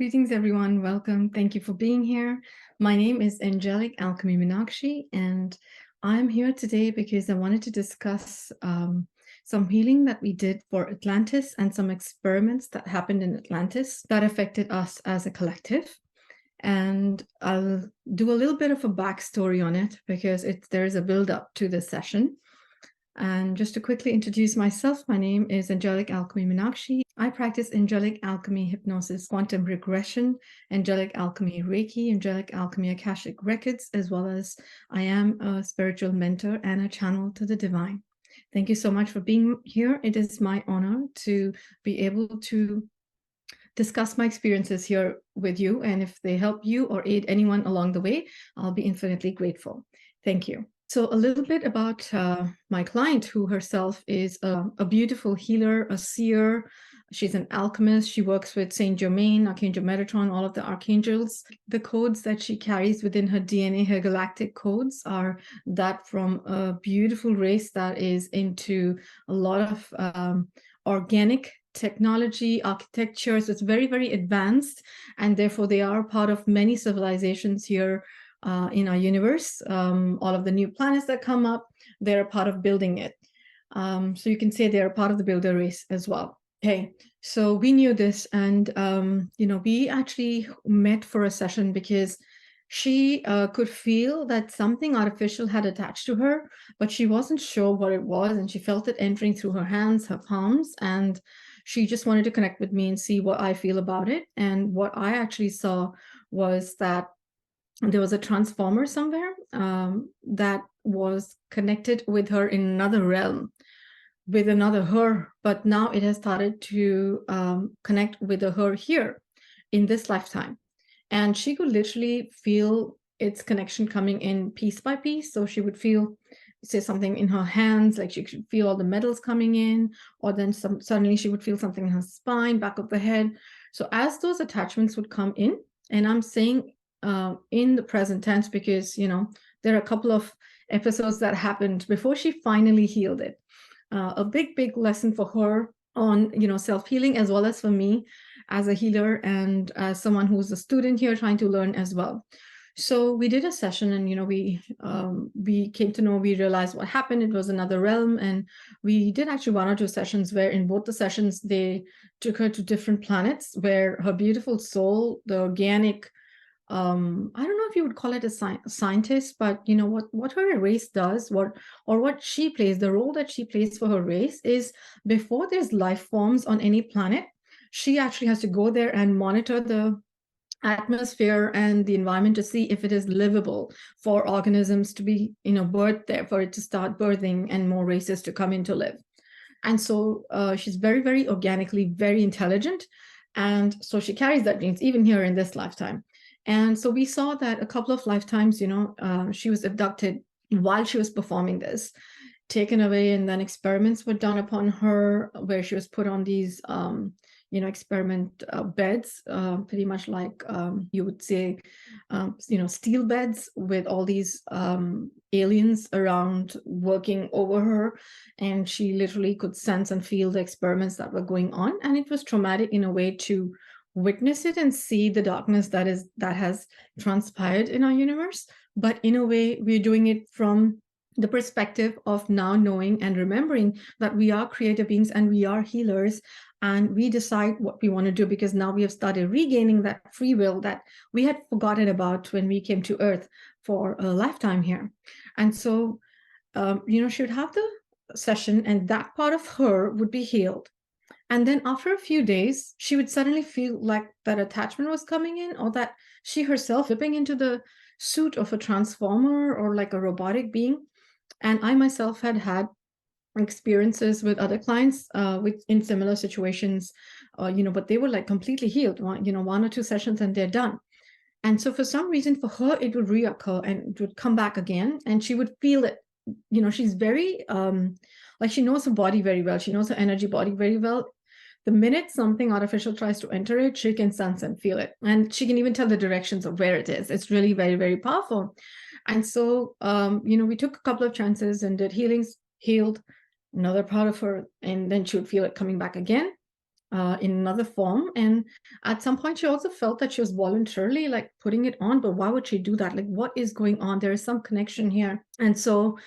Greetings, everyone. Welcome. Thank you for being here. My name is Angelic Alchemy Meenakshi, and I'm here today because I wanted to discuss some healing that we did for Atlantis and some experiments that happened in Atlantis that affected us as a collective. And I'll do a little bit of a backstory on it because there's a build-up to this session. And just to quickly introduce myself, my name is Angelic Alchemy Meenakshi. I practice angelic alchemy, hypnosis, quantum regression, angelic alchemy Reiki, angelic alchemy Akashic records, as well as I am a spiritual mentor and a channel to the divine. Thank you so much for being here. It is my honor to be able to discuss my experiences here with you. And if they help you or aid anyone along the way, I'll be infinitely grateful. Thank you. So a little bit about my client, who herself is a beautiful healer, a seer. She's an alchemist. She works with Saint Germain, Archangel Metatron, all of the archangels. The codes that she carries within her DNA, her galactic codes, are that from a beautiful race that is into a lot of organic technology, architecture. So it's very, very advanced, and therefore they are part of many civilizations here in our universe. All of the new planets that come up, they're a part of building it. So you can say they're a part of the builder race as well. Okay, so we knew this, and we actually met for a session because she could feel that something artificial had attached to her, but she wasn't sure what it was, and she felt it entering through her hands, her palms, and she just wanted to connect with me and see what I feel about it. And what I actually saw was that there was a transformer somewhere that was connected with her in another realm, with another her, but now it has started to connect with a her here in this lifetime. And she could literally feel its connection coming in piece by piece. So she would feel, say, something in her hands, like she could feel all the metals coming in, or then suddenly she would feel something in her spine, back of the head. So as those attachments would come in, and I'm saying in the present tense because, there are a couple of episodes that happened before she finally healed it. A big, big lesson for her on, self-healing, as well as for me as a healer and as someone who's a student here trying to learn as well. So we did a session, and, we came to know, we realized what happened. It was another realm. And we did actually 1 or 2 sessions where in both the sessions, they took her to different planets where her beautiful soul, the organic, I don't know if you would call it a scientist, but what her race does, what she plays, the role that she plays for her race is, before there's life forms on any planet, she actually has to go there and monitor the atmosphere and the environment to see if it is livable for organisms to be, birthed there, for it to start birthing and more races to come in to live. And so she's very, very organically, very intelligent. And so she carries that genes even here in this lifetime. And so we saw that a couple of lifetimes, she was abducted while she was performing this, taken away, and then experiments were done upon her where she was put on these, experiment beds, pretty much like you would say, steel beds with all these aliens around working over her. And she literally could sense and feel the experiments that were going on. And it was traumatic in a way to witness it and see the darkness that has transpired in our universe. But in a way, we're doing it from the perspective of now knowing and remembering that we are creative beings and we are healers, and we decide what we want to do, because now we have started regaining that free will that we had forgotten about when we came to Earth for a lifetime here. And so, she would have the session, and that part of her would be healed. And then after a few days, she would suddenly feel like that attachment was coming in, or that she herself slipping into the suit of a transformer or like a robotic being. And I myself had experiences with other clients in similar situations, but they were like completely healed, 1 or 2 sessions and they're done. And so for some reason, for her, it would reoccur and it would come back again, and she would feel it. She's very, she knows her body very well. She knows her energy body very well. The minute something artificial tries to enter it, she can sense and feel it. And she can even tell the directions of where it is. It's really very, very powerful. And so, we took a couple of chances and did healings, healed another part of her, and then she would feel it coming back again. in another form. And at some point, she also felt that she was voluntarily like putting it on, but why would she do that? Like, what is going on? There is some connection here. And so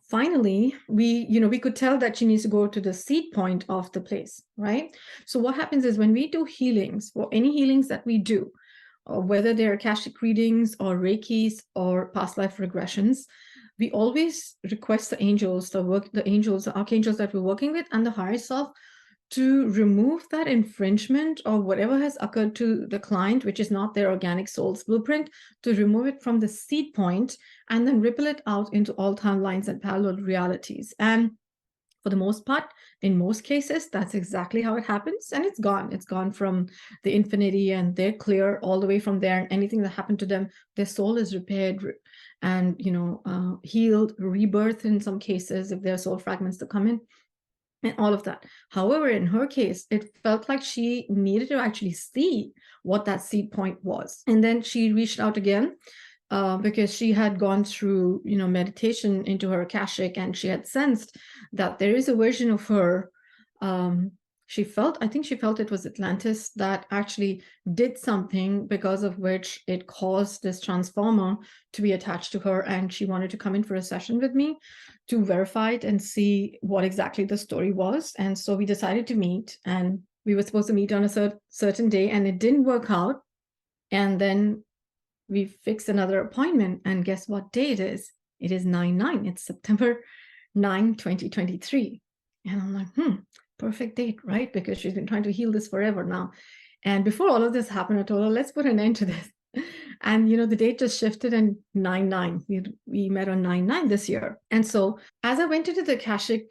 finally, we could tell that she needs to go to the seed point of the place, right? So what happens is when we do healings, or any healings that we do, or whether they're Akashic readings or Reikis or past life regressions, we always request the angels, the archangels that we're working with, and the higher self to remove that infringement or whatever has occurred to the client, which is not their organic soul's blueprint, to remove it from the seed point and then ripple it out into all timelines and parallel realities. And for the most part, in most cases, that's exactly how it happens. And it's gone. It's gone from the infinity, and they're clear all the way from there. And anything that happened to them, their soul is repaired and, healed, rebirth in some cases, if there are soul fragments that come in, and all of that. However, in her case, it felt like she needed to actually see what that seed point was. And then she reached out again because she had gone through, meditation into her Akashic, and she had sensed that there is a version of her. I think she felt it was Atlantis that actually did something because of which it caused this transformer to be attached to her. And she wanted to come in for a session with me to verify it and see what exactly the story was. And so we decided to meet, and we were supposed to meet on a certain day, and it didn't work out. And then we fixed another appointment, and guess what day it is? It is 9/9. It's September 9, 2023. And I'm like, perfect date, right? Because she's been trying to heal this forever now. And before all of this happened, I told her, let's put an end to this. And, the date just shifted, and 9/9. We met on 9/9 this year. And so as I went into the Akashic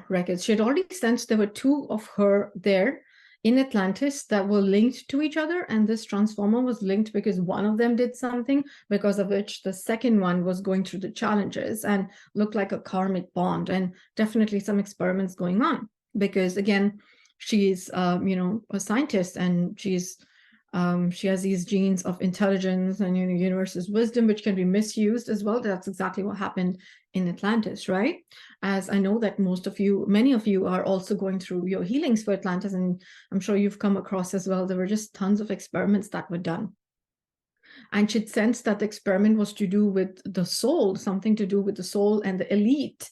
records, she had already sensed there were two of her there in Atlantis that were linked to each other. And this transformer was linked because one of them did something, because of which the second one was going through the challenges and looked like a karmic bond, and definitely some experiments going on. Because again, she's a scientist, and she has these genes of intelligence and universe's wisdom, which can be misused as well. That's exactly what happened in Atlantis, right? As I know that many of you are also going through your healings for Atlantis, and I'm sure you've come across as well. There were just tons of experiments that were done. And she'd sensed that the experiment was to do with the soul, something to do with the soul, and the elite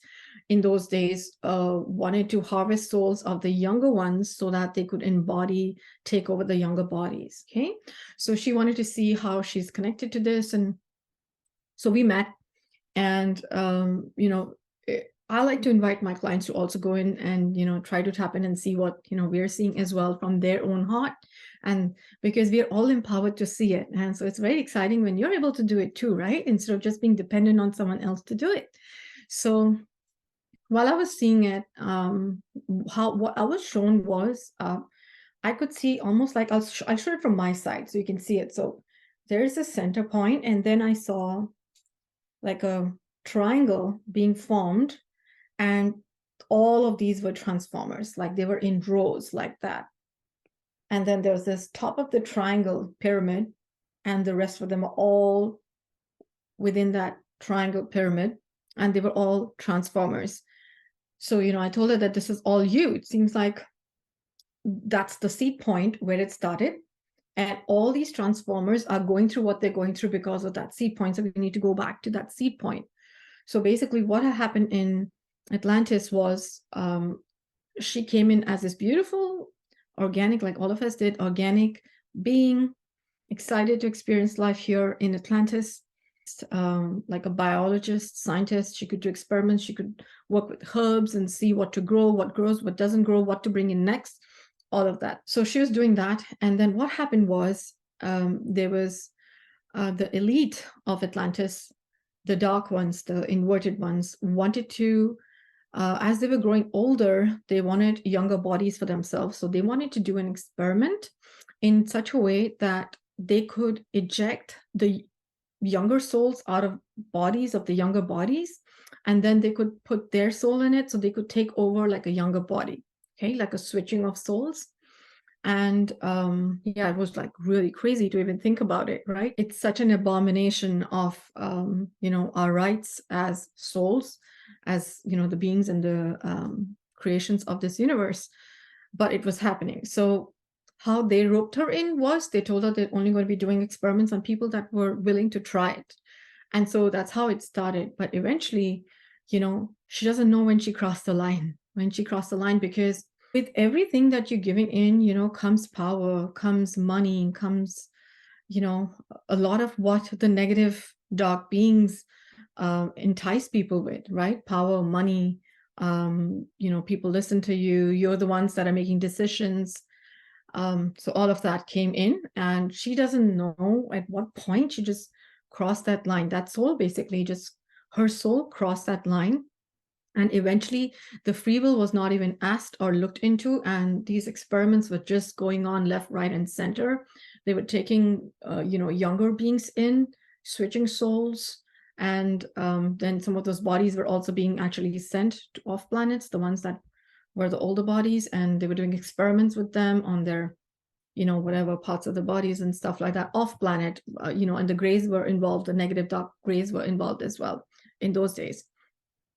in those days wanted to harvest souls of the younger ones so that they could take over the younger bodies. Okay, so she wanted to see how she's connected to this, and so we met. And I like to invite my clients to also go in and try to tap in and see what we're seeing as well from their own heart, and because we're all empowered to see it. And so it's very exciting when you're able to do it too, right? Instead of just being dependent on someone else to do it. So while I was seeing it, what I was shown was I could see almost like I'll show it from my side so you can see it. So there's a center point, and then I saw like a triangle being formed, and all of these were transformers, like they were in rows like that. And then there's this top of the triangle pyramid, and the rest of them are all within that triangle pyramid, and they were all transformers. So, I told her that this is all you. It seems like that's the seed point where it started. And all these transformers are going through what they're going through because of that seed point. So we need to go back to that seed point. So basically what had happened in Atlantis was she came in as this beautiful, organic, like all of us did, organic being, excited to experience life here in Atlantis. Like a biologist, scientist, she could do experiments, she could work with herbs and see what to grow, what grows, what doesn't grow, what to bring in next, all of that. So she was doing that. And then what happened was there was the elite of Atlantis, the dark ones, the inverted ones, wanted to, as they were growing older, they wanted younger bodies for themselves. So they wanted to do an experiment in such a way that they could eject the younger souls out of bodies of the younger bodies, and then they could put their soul in it, so they could take over like a younger body. Okay, like a switching of souls. And yeah, it was like really crazy to even think about it, right? It's such an abomination of our rights as souls, as the beings and the creations of this universe. but it was happening. So how they roped her in was they told her they're only going to be doing experiments on people that were willing to try it. And so that's how it started. But eventually, she doesn't know when she crossed the line, because with everything that you're giving in, comes power, comes money, comes, a lot of what the negative dark beings entice people with, right? Power, money, people listen to you. You're the ones that are making decisions. So all of that came in, and she doesn't know at what point she just crossed that line. That soul basically just, her soul crossed that line. And eventually the free will was not even asked or looked into. And these experiments were just going on left, right, and center. They were taking, younger beings in, switching souls. And then some of those bodies were also being actually sent to off planets, the ones that were the older bodies. And they were doing experiments with them on their, whatever parts of the bodies and stuff like that off planet, and the grays were involved. The negative dark grays were involved as well in those days.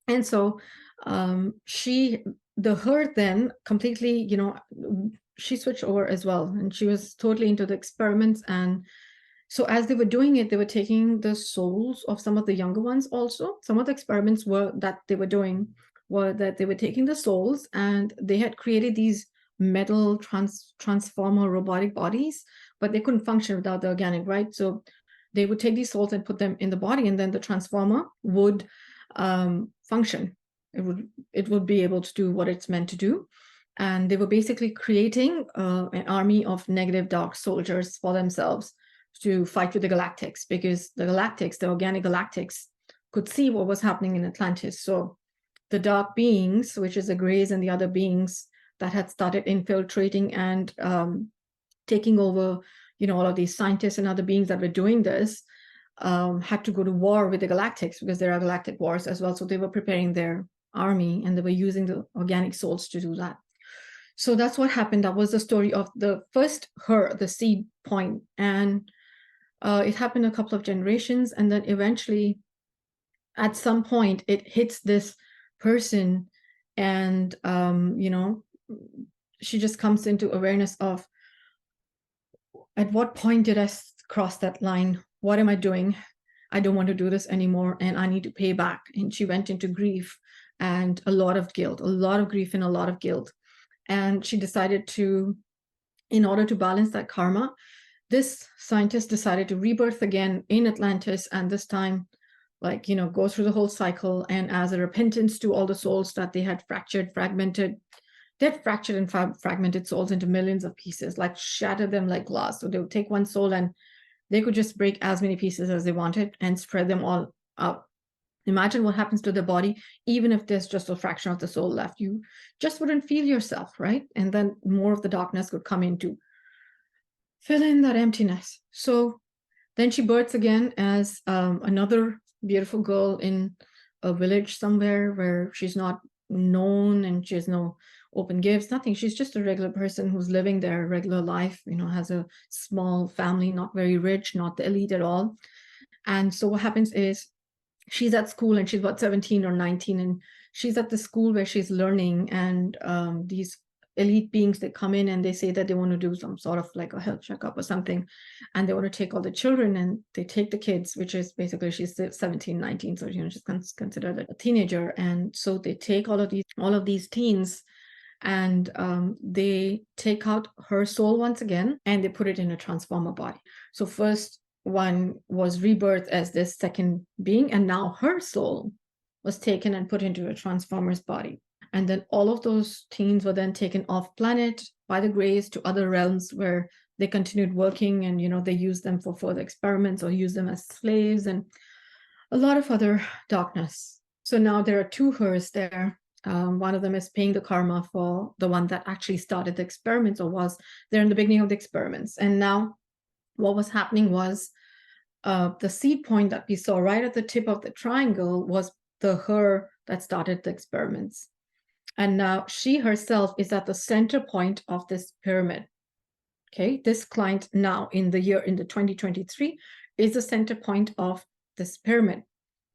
And so her then completely, she switched over as well, and she was totally into the experiments. And so as they were doing it, they were taking the souls of some of the younger ones also. Some of the experiments that they were doing were that they were taking the souls, and they had created these metal transformer robotic bodies, but they couldn't function without the organic, right? So they would take these souls and put them in the body, and then the transformer would function. It would be able to do what it's meant to do. And they were basically creating an army of negative dark soldiers for themselves to fight with the galactics, because the organic galactics could see what was happening in Atlantis. So the dark beings, which is the grays and the other beings that had started infiltrating and taking over, all of these scientists and other beings that were doing this, had to go to war with the galactics, because there are galactic wars as well. So they were preparing their army, and they were using the organic souls to do that. So that's what happened. That was the story of the first the seed point. And it happened a couple of generations, and then eventually at some point it hits this person, and she just comes into awareness of, at what point did I cross that line? What am I doing? I don't want to do this anymore, and I need to pay back. And she went into grief and a lot of guilt, a lot of grief and a lot of guilt. And she decided to, in order to balance that karma, this scientist decided to rebirth again in Atlantis, and this time, go through the whole cycle. And as a repentance to all the souls that they had fragmented and fragmented souls into millions of pieces, shattered them like glass. So they would take one soul and they could just break as many pieces as they wanted and spread them all out. Imagine what happens to the body, even if there's just a fraction of the soul left. You just wouldn't feel yourself, right? And then more of the darkness could come in to fill in that emptiness. So then she births again as another beautiful girl in a village somewhere where she's not known, and she has no open gifts, nothing. She's just a regular person who's living their regular life, has a small family, not very rich, not the elite at all. And so what happens is she's at school, and she's about 17 or 19, and she's at the school where she's learning. And these elite beings, they come in and they say that they want to do some sort of like a health checkup or something, and they want to take all the children, and they take the kids, which is basically, she's 17, 19, so she's considered a teenager. And so they take all of these teens, and they take out her soul once again, and they put it in a transformer body. So first one was rebirth as this second being, and now her soul was taken and put into a transformer's body. And then all of those teens were then taken off planet by the Greys to other realms, where they continued working, and they used them for further experiments or used them as slaves, and a lot of other darkness. So now there are two hers there. One of them is paying the karma for the one that actually started the experiments, or was there in the beginning of the experiments. And now what was happening was the seed point that we saw right at the tip of the triangle was her that started the experiments. And now she herself is at the center point of this pyramid. Okay, this client now in the 2023 is the center point of this pyramid.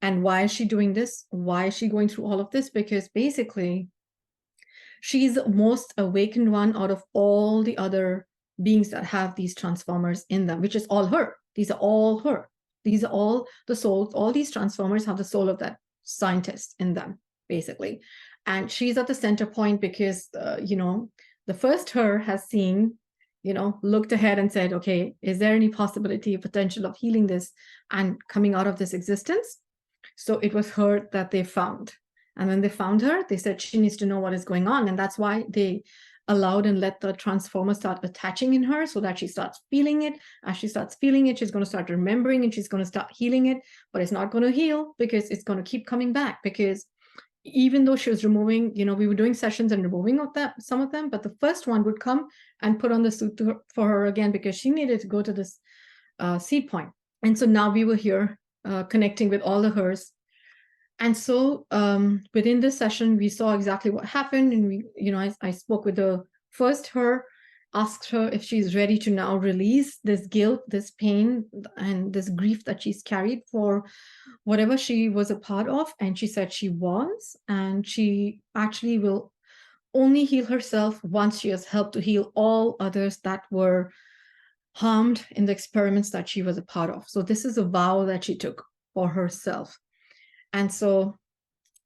And why is she doing this? Why is she going through all of this? Because basically she's the most awakened one out of all the other beings that have these transformers in them, which is all her. These are all her. These are all the souls. All these transformers have the soul of that scientist in them, basically. And she's at the center point because, the first her has seen, looked ahead and said, okay, is there any possibility, potential of healing this and coming out of this existence? So it was her that they found. And when they found her, they said she needs to know what is going on. And that's why they allowed and let the transformer start attaching in her so that she starts feeling it. As she starts feeling it, she's going to start remembering and she's going to start healing it. But it's not going to heal because it's going to keep coming back. Because even though she was removing, we were doing sessions and removing some of them, but the first one would come and put on the suit for her again because she needed to go to this seed point. And so now we were here connecting with all the hers. And so within this session, we saw exactly what happened. And I spoke with the first her, asked her if she's ready to now release this guilt, this pain, and this grief that she's carried for whatever she was a part of. And she said she was, and she actually will only heal herself once she has helped to heal all others that were harmed in the experiments that she was a part of. So this is a vow that she took for herself. And so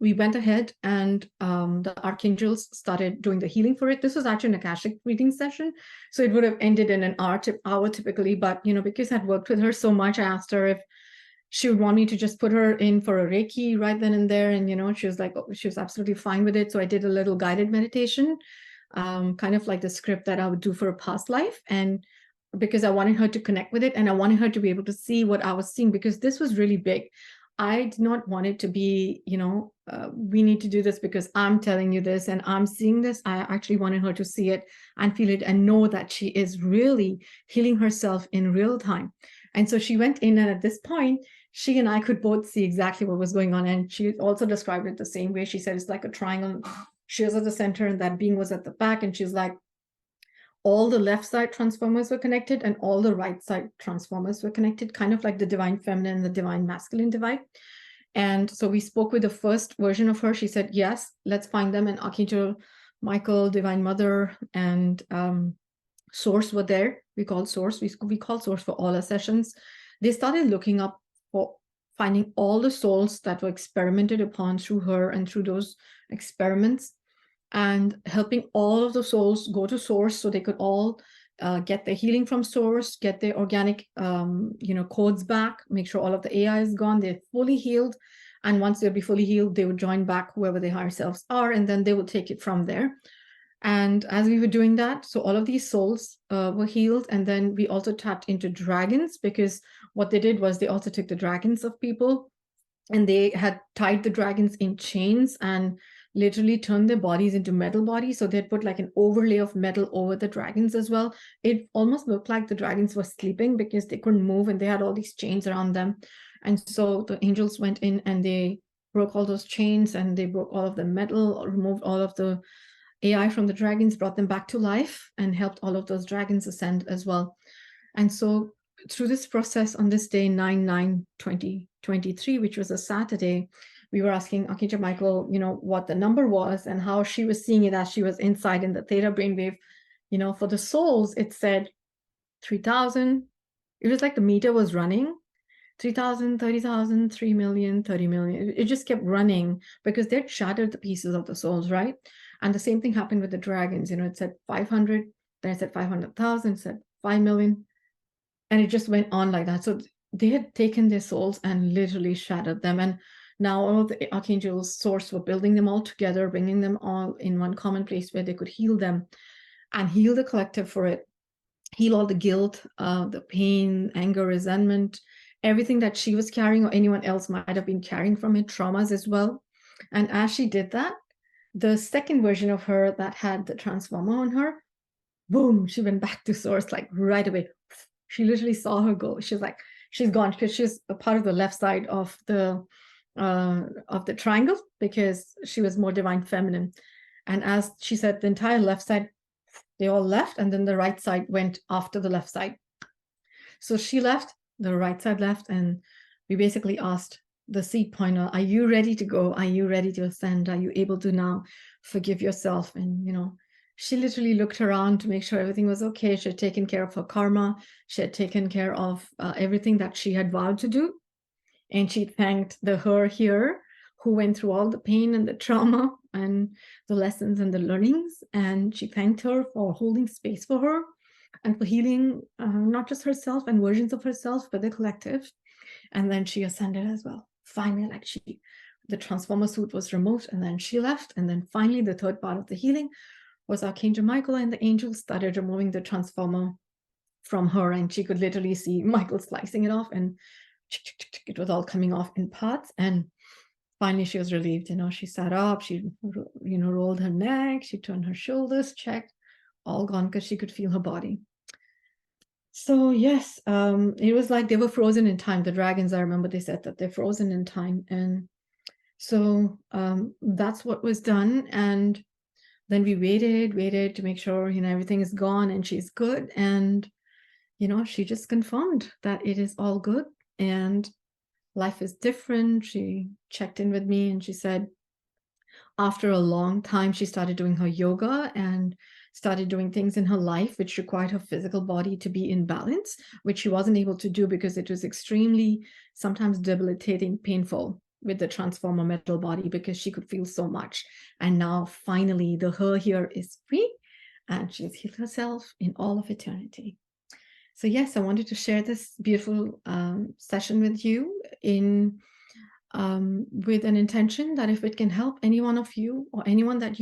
we went ahead and the archangels started doing the healing for it. This was actually an Akashic reading session. So it would have ended in an hour typically. But, because I'd worked with her so much, I asked her if she would want me to just put her in for a Reiki right then and there. And, she was like, oh, she was absolutely fine with it. So I did a little guided meditation, kind of like the script that I would do for a past life. And because I wanted her to connect with it and I wanted her to be able to see what I was seeing, because this was really big. I did not want it to be, we need to do this because I'm telling you this and I'm seeing this. I actually wanted her to see it and feel it and know that she is really healing herself in real time. And so she went in, and at this point, she and I could both see exactly what was going on. And she also described it the same way. She said it's like a triangle. She was at the center and that being was at the back. And she's like, all the left side transformers were connected and all the right side transformers were connected, kind of like the divine feminine and the divine masculine divide. And so we spoke with the first version of her. She said, yes, let's find them. And Archangel Michael, Divine Mother, and Source were there. We called Source. We called Source for all our sessions. They started looking up for finding all the souls that were experimented upon through her and through those experiments, and helping all of the souls go to Source so they could all get their healing from Source, get their organic, codes back, make sure all of the AI is gone, they're fully healed. And once they'll be fully healed, they would join back whoever their higher selves are, and then they would take it from there. And as we were doing that, so all of these souls were healed. And then we also tapped into dragons, because what they did was they also took the dragons of people and they had tied the dragons in chains and literally turned their bodies into metal bodies. So they'd put like an overlay of metal over the dragons as well. It almost looked like the dragons were sleeping because they couldn't move and they had all these chains around them. And so the angels went in and they broke all those chains and they broke all of the metal, removed all of the AI from the dragons, brought them back to life, and helped all of those dragons ascend as well. And so through this process, on this day 9/9/2023, which was a Saturday, we were asking Archangel Michael, what the number was and how she was seeing it as she was inside in the theta brainwave. For the souls, it said 3,000. It was like the meter was running. 3,000, 30,000, 3 million, 30 million. It just kept running because they'd shattered the pieces of the souls, right? And the same thing happened with the dragons. It said 500, then it said 500,000, it said 5 million. And it just went on like that. So they had taken their souls and literally shattered them. And now all of the archangels, Source, were building them all together, bringing them all in one common place where they could heal them and heal the collective for it, heal all the guilt, the pain, anger, resentment, everything that she was carrying or anyone else might have been carrying from it, traumas as well. And as she did that, the second version of her that had the transformer on her, boom, she went back to Source like right away. She literally saw her go. She's like, she's gone because she's a part of the left side of the triangle because she was more divine feminine. And as she said, the entire left side, they all left, and then the right side went after the left side. So she left, the right side left, and we basically asked the seed pointer. Are you ready to go? Are you ready to ascend? Are you able to now forgive yourself? And, she literally looked around to make sure everything was okay. She had taken care of her karma. She had taken care of everything that she had vowed to do. And she thanked the her here who went through all the pain and the trauma and the lessons and the learnings. And she thanked her for holding space for her and for healing not just herself and versions of herself, but the collective. And then she ascended as well. Finally, like the transformer suit was removed, and then she left. And then finally, the third part of the healing was Archangel Michael, and the angels started removing the transformer from her, and she could literally see Michael slicing it off, and it was all coming off in parts. And finally, she was relieved. She sat up, she rolled her neck, she turned her shoulders, checked, all gone, because she could feel her body. So yes, it was like they were frozen in time. The dragons, I remember they said that they're frozen in time. And so that's what was done. And then we waited to make sure, everything is gone and she's good. And, she just confirmed that it is all good and life is different. She checked in with me and she said, after a long time, she started doing her yoga and started doing things in her life which required her physical body to be in balance, which she wasn't able to do because it was extremely, sometimes debilitating, painful with the transformer metal body, because she could feel so much. And now finally the her here is free and she's healed herself in all of eternity. So yes, I wanted to share this beautiful session with you with an intention that if it can help any one of you or anyone that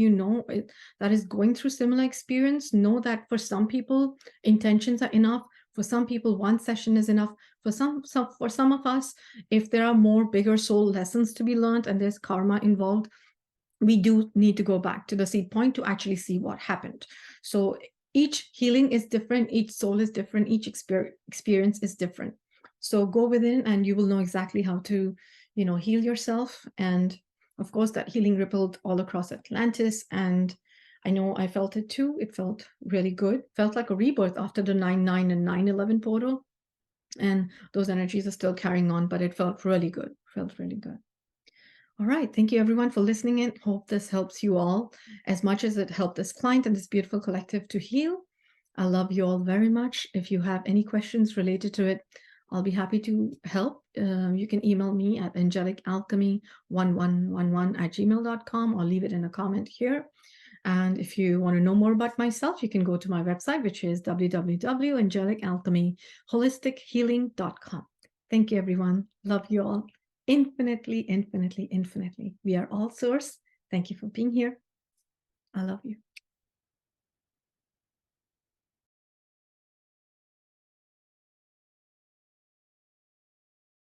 that is going through similar experience, know that for some people, intentions are enough. For some people, one session is enough. For some of us, if there are more bigger soul lessons to be learned and there's karma involved, we do need to go back to the seed point to actually see what happened. So each healing is different, each soul is different, each experience is different. So go within and you will know exactly how to heal yourself. And of course, that healing rippled all across Atlantis. And I know I felt it too. It felt really good. Felt like a rebirth after the 9/9 and 9/11 portal. And those energies are still carrying on, but it felt really good. Felt really good. All right. Thank you, everyone, for listening in. Hope this helps you all as much as it helped this client and this beautiful collective to heal. I love you all very much. If you have any questions related to it, I'll be happy to help. You can email me at angelicalchemy1111@gmail.com or leave it in a comment here. And if you want to know more about myself, you can go to my website, which is www.angelicalchemyholistichealing.com. Thank you, everyone. Love you all infinitely, infinitely, infinitely. We are all source. Thank you for being here. I love you.